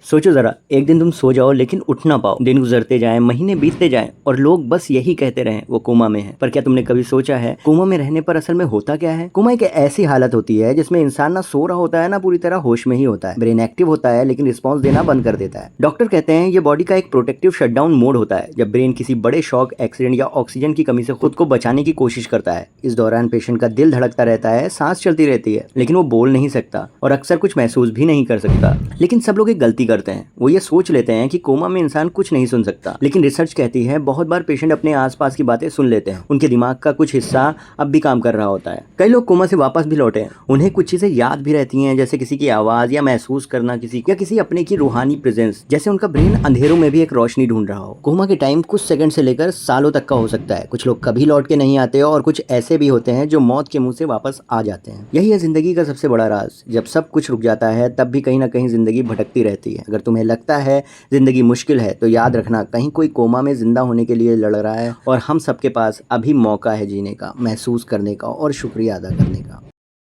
सोचो जरा, एक दिन तुम सो जाओ लेकिन उठ ना पाओ। दिन गुजरते जाएं, महीने बीतते जाएं और लोग बस यही कहते रहें वो कोमा में है। पर क्या तुमने कभी सोचा है कोमा में रहने पर असल में होता क्या है? कोमा एक ऐसी हालत होती है जिसमें इंसान ना सो रहा होता है ना पूरी तरह होश में ही होता है। ब्रेन एक्टिव होता है लेकिन रिस्पॉन्स देना बंद कर देता है। डॉक्टर कहते हैं ये बॉडी का एक प्रोटेक्टिव शटडाउन मोड होता है, जब ब्रेन किसी बड़े शॉक, एक्सीडेंट या ऑक्सीजन की कमी से खुद को बचाने की कोशिश करता है। इस दौरान पेशेंट का दिल धड़कता रहता है, सांस चलती रहती है, लेकिन वो बोल नहीं सकता और अक्सर कुछ महसूस भी नहीं कर सकता। लेकिन सब लोग एक गलती करते हैं, वो ये सोच लेते हैं कि कोमा में इंसान कुछ नहीं सुन सकता। लेकिन रिसर्च कहती है बहुत बार पेशेंट अपने आसपास की बातें सुन लेते हैं। उनके दिमाग का कुछ हिस्सा अब भी काम कर रहा होता है। कई लोग कोमा से वापस भी लौटे हैं, उन्हें कुछ चीजें याद भी रहती हैं, जैसे किसी की आवाज या महसूस करना किसी अपने की रूहानी प्रेजेंस, जैसे उनका ब्रेन अंधेरों में भी एक रोशनी ढूंढ रहा हो। कोमा के टाइम कुछ सेकंड से लेकर सालों तक का हो सकता है। कुछ लोग कभी लौट के नहीं आते और कुछ ऐसे भी होते हैं जो मौत के मुंह से वापस आ जाते हैं। यही है जिंदगी का सबसे बड़ा राज, जब सब कुछ रुक जाता है तब भी कहीं ना कहीं जिंदगी भटकती रहती है। अगर तुम्हें लगता है जिंदगी मुश्किल है तो याद रखना, कहीं कोई कोमा में जिंदा होने के लिए लड़ रहा है और हम सबके पास अभी मौका है जीने का, महसूस करने का और शुक्रिया अदा करने का।